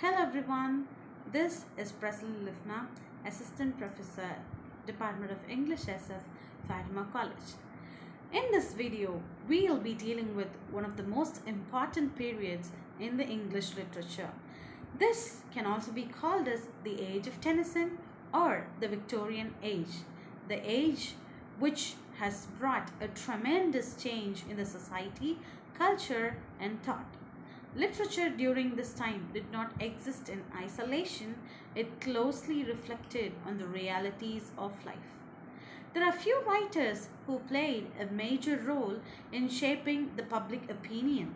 Hello everyone, this is Presley Lifna, Assistant Professor, Department of English SF, Fatima College. In this video, we'll be dealing with one of the most important periods in the English literature. This can also be called as the Age of Tennyson or the Victorian Age, the age which has brought a tremendous change in the society, culture, and thought. Literature during this time did not exist in isolation, it closely reflected on the realities of life. There are few writers who played a major role in shaping the public opinion.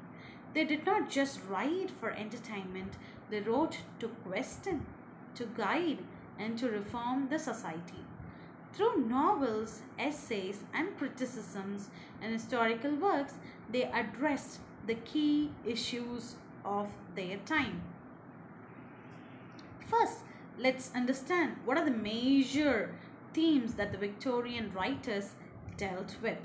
They did not just write for entertainment, they wrote to question, to guide, and to reform the society. Through novels, essays, and criticisms and historical works, they addressed the key issues of their time. First, let's understand what are the major themes that the Victorian writers dealt with.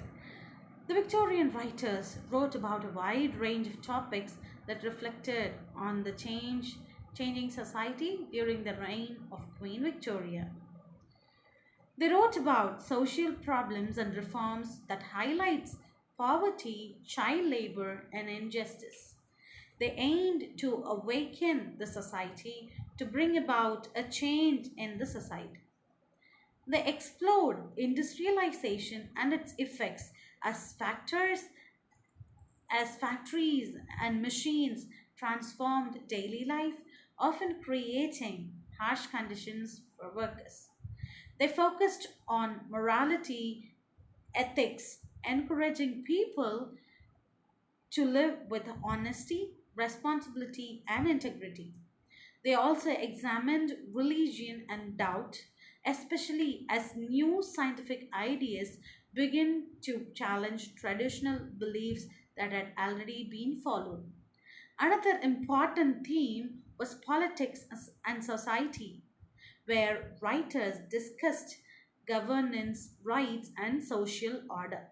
The Victorian writers wrote about a wide range of topics that reflected on the changing society during the reign of Queen Victoria. They wrote about social problems and reforms that highlights poverty, child labor, and injustice. They aimed to awaken the society to bring about a change in the society. They explored industrialization and its effects as factors as factories and machines transformed daily life, often creating harsh conditions for workers. They focused on morality, ethics, encouraging people to live with honesty, responsibility, and integrity. They also examined religion and doubt, especially as new scientific ideas begin to challenge traditional beliefs that had already been followed. Another important theme was politics and society, where writers discussed governance, rights, and social order.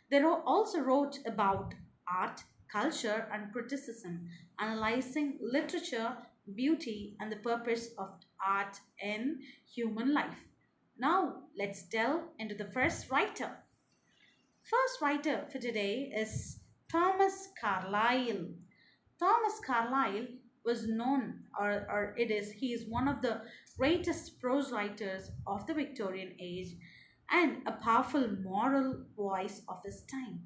They also wrote about art, culture, and criticism, analyzing literature, beauty, and the purpose of art in human life. Now, let's delve into the first writer. First writer for today is Thomas Carlyle. Thomas Carlyle was known, or it is, he is one of the greatest prose writers of the Victorian age and a powerful moral voice of his time.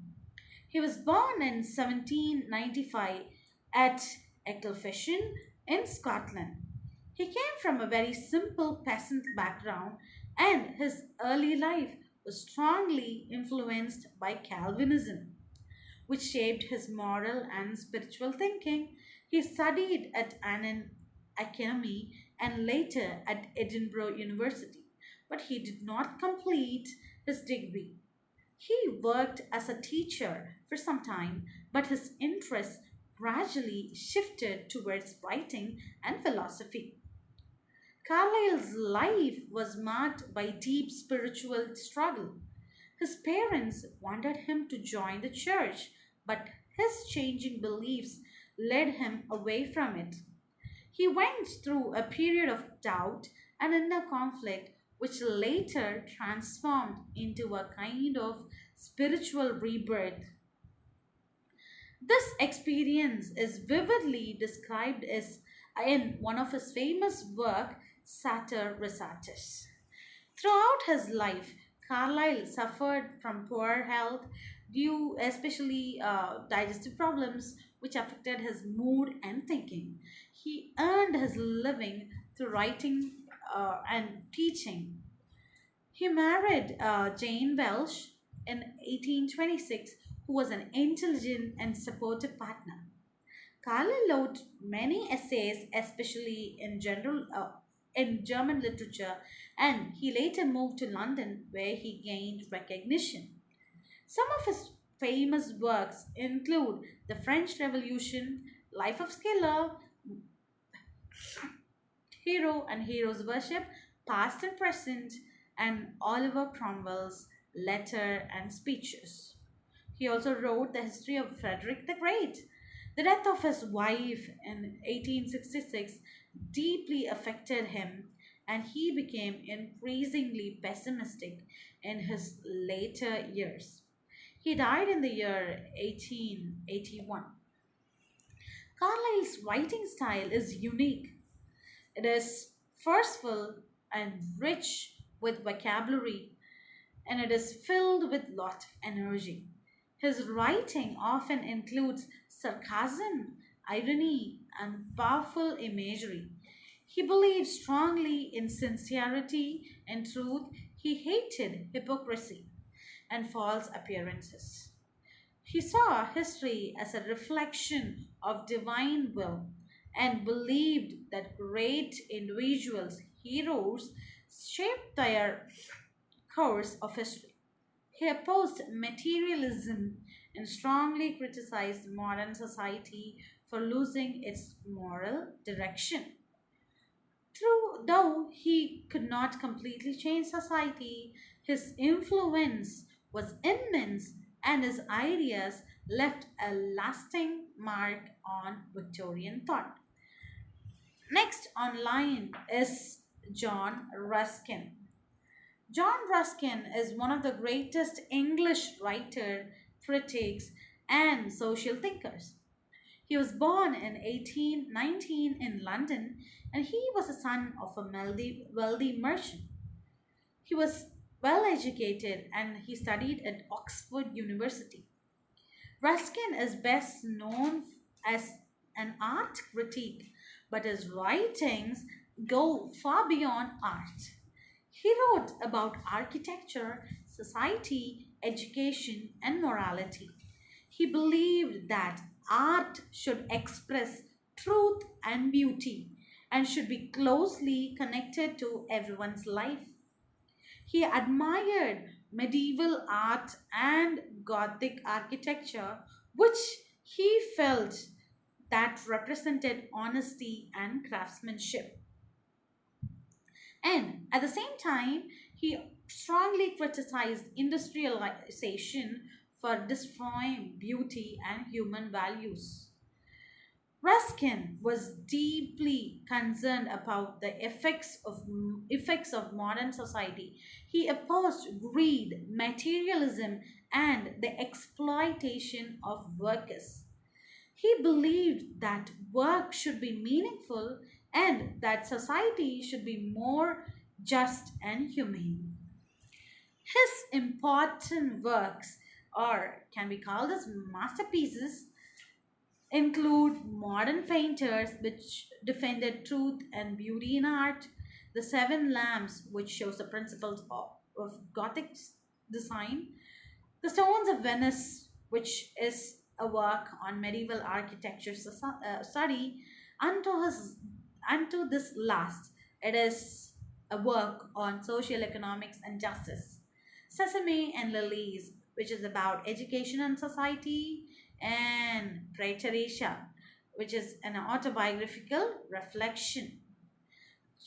He was born in 1795 at Ecclefechan in Scotland. He came from a very simple peasant background, and his early life was strongly influenced by Calvinism, which shaped his moral and spiritual thinking. He studied at Annan Academy and later at Edinburgh University, but he did not complete his degree. He worked as a teacher for some time, but his interest gradually shifted towards writing and philosophy. Carlyle's life was marked by deep spiritual struggle. His parents wanted him to join the church, but his changing beliefs led him away from it. He went through a period of doubt and inner conflict, which later transformed into a kind of spiritual rebirth. This experience is vividly described as in one of his famous work, Satyr Resatis. Throughout his life, Carlyle suffered from poor health due especially digestive problems which affected his mood and thinking. He earned his living through writing and teaching. He married Jane Welsh in 1826, who was an intelligent and supportive partner. Carlyle wrote many essays, especially in German literature, and he later moved to London, where he gained recognition. Some of his famous works include The French Revolution, Life of Schiller, Hero and Hero's Worship, Past and Present, and Oliver Cromwell's Letter and Speeches. He also wrote the history of Frederick the Great. The death of his wife in 1866 deeply affected him, and he became increasingly pessimistic in his later years. He died in the year 1881. Carlyle's writing style is unique. It is forceful and rich with vocabulary, and it is filled with lot of energy. His writing often includes sarcasm, irony, and powerful imagery. He believed strongly in sincerity and truth. He hated hypocrisy and false appearances. He saw history as a reflection of divine will and believed that great individuals, heroes, shaped their course of history. He opposed materialism and strongly criticized modern society for losing its moral direction. Though he could not completely change society, his influence was immense and his ideas left a lasting mark on Victorian thought. Next online is John Ruskin. John Ruskin is one of the greatest English writers, critics, and social thinkers. He was born in 1819 in London and he was the son of a wealthy merchant. He was well educated and he studied at Oxford University. Ruskin is best known as an art critic, but his writings go far beyond art. He wrote about architecture, society, education, and morality. He believed that art should express truth and beauty and should be closely connected to everyone's life. He admired medieval art and Gothic architecture, which he felt that represented honesty and craftsmanship. And at the same time, he strongly criticized industrialization for destroying beauty and human values. Ruskin was deeply concerned about the effects of modern society. He opposed greed, materialism, and the exploitation of workers. He believed that work should be meaningful and that society should be more just and humane. His important works, or can be called as masterpieces, include modern painters which defended truth and beauty in art, the Seven Lamps, which shows the principles of Gothic design, the Stones of Venice, which is a work on medieval architecture study, unto, his, unto this last, it is a work on social economics and justice. Sesame and Lilies, which is about education and society, and Praeterisha, which is an autobiographical reflection.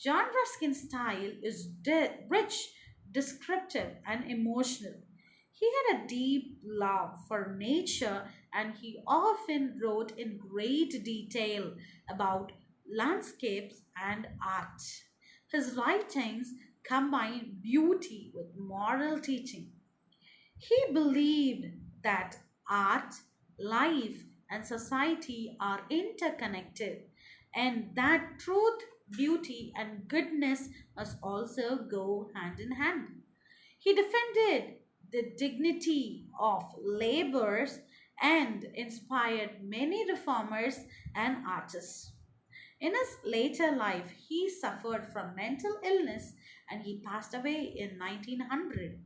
John Ruskin's style is rich, descriptive, and emotional. He had a deep love for nature and he often wrote in great detail about landscapes and art. His writings combine beauty with moral teaching. He believed that art, life, and society are interconnected, and that truth, beauty, and goodness must also go hand in hand. He defended the dignity of laborers and inspired many reformers and artists. In his later life, he suffered from mental illness and he passed away in 1900.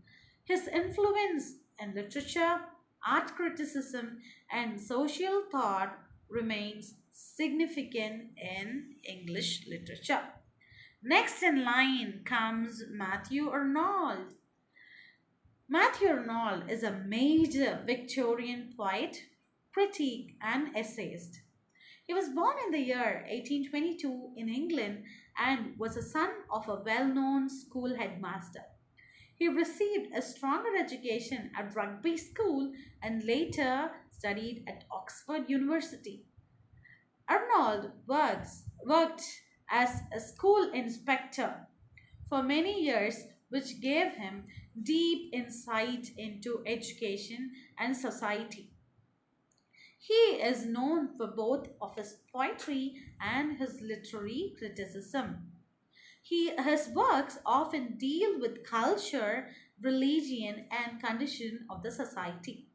His influence in literature, art criticism, and social thought remains significant in English literature. Next in line comes Matthew Arnold. Matthew Arnold is a major Victorian poet, critic, and essayist. He was born in the year 1822 in England and was a son of a well known school headmaster. He received a stronger education at Rugby School and later studied at Oxford University. Arnold worked as a school inspector for many years, which gave him deep insight into education and society. He is known for both of his poetry and his literary criticism. His works often deal with culture, religion, and condition of the society.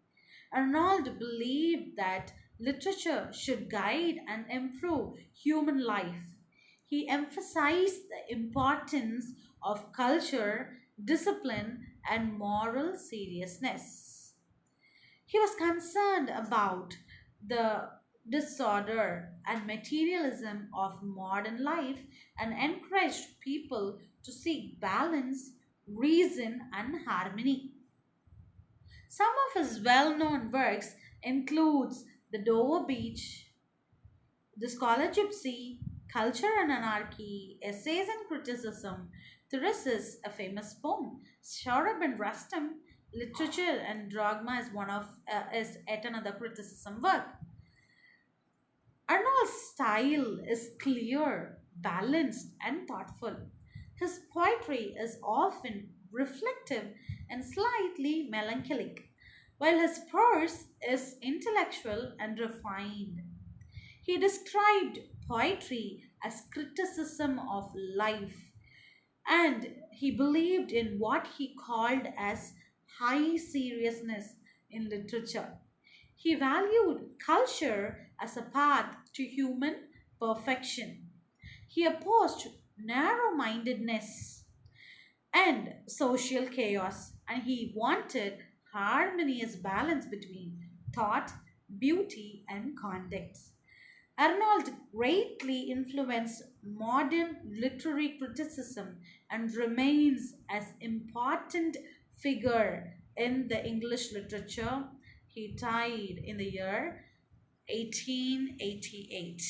Arnold believed that literature should guide and improve human life. He emphasized the importance of culture, discipline, and moral seriousness. He was concerned about the disorder and materialism of modern life and encouraged people to seek balance, reason, and harmony. Some of his well-known works includes The Dover Beach, The Scholar Gypsy, Culture and Anarchy, Essays and Criticism, Theresis, a famous poem, Shorab and Rustum, Literature and Dogma is one of is yet another criticism work. Arnold's style is clear, balanced, and thoughtful. His poetry is often reflective and slightly melancholic, while his prose is intellectual and refined. He described poetry as criticism of life, and he believed in what he called as high seriousness in literature. He valued culture as a path to human perfection. He opposed narrow mindedness and social chaos, and he wanted harmonious balance between thought, beauty, and conduct. Arnold greatly influenced modern literary criticism and remains as important figure in the English literature. He died in the year 1888.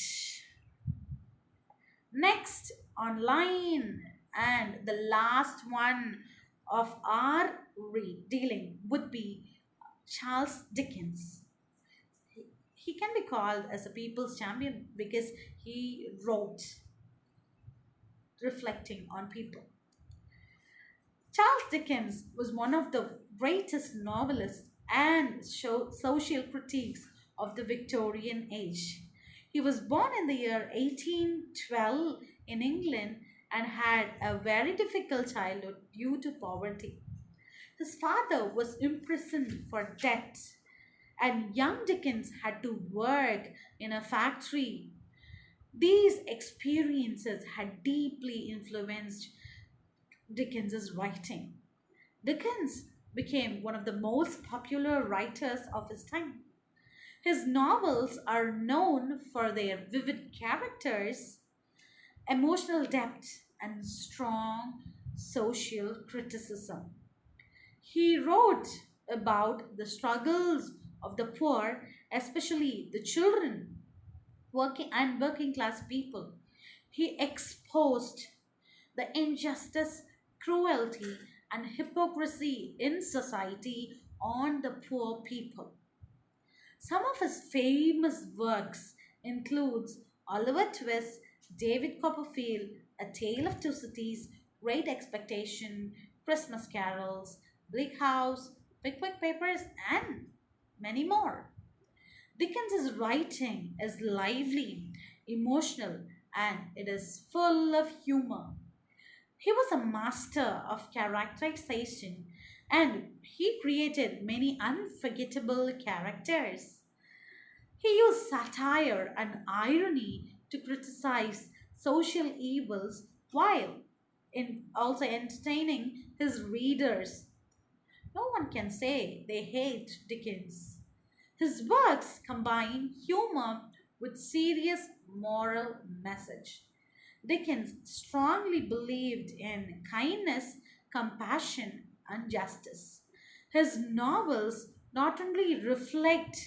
Next online and the last one of our dealing would be Charles Dickens. He can be called as a people's champion because he wrote reflecting on people. Charles Dickens was one of the greatest novelists and social critics of the Victorian age. He was born in the year 1812 in England and had a very difficult childhood due to poverty. His father was imprisoned for debt, and young Dickens had to work in a factory. These experiences had deeply influenced Dickens's writing. Dickens became one of the most popular writers of his time. His novels are known for their vivid characters, emotional depth, and strong social criticism. He wrote about the struggles of the poor, especially the children, working class people. He exposed the injustice, cruelty, and hypocrisy in society on the poor people. Some of his famous works includes Oliver Twist, David Copperfield, A Tale of Two Cities, Great Expectation, Christmas Carols, Bleak House, Pickwick Papers, and many more. Dickens's writing is lively, emotional, and it is full of humor. He was a master of characterization and he created many unforgettable characters. He used satire and irony to criticize social evils while also entertaining his readers. No one can say they hate Dickens. His works combine humor with serious moral message. Dickens strongly believed in kindness, compassion, and justice. His novels not only reflect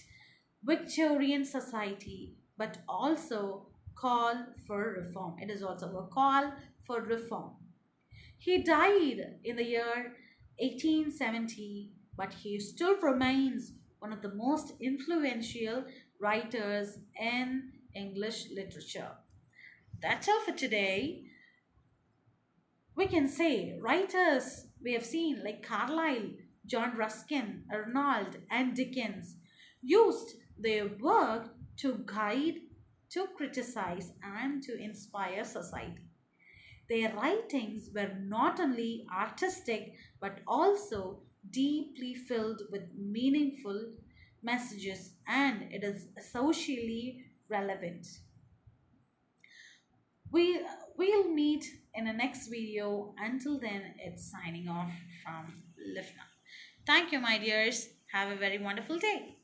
Victorian society but also call for reform. It is also a call for reform. He died in the year 1870, but he still remains one of the most influential writers in English literature. That's all for today. We can say writers we have seen like Carlyle, John Ruskin, Arnold, and Dickens used their work to guide, to criticize, and to inspire society. Their writings were not only artistic but also deeply filled with meaningful messages, and it is socially relevant. We we'll meet in the next video. Until then, it's signing off from Lifna. Thank you, my dears. Have a very wonderful day.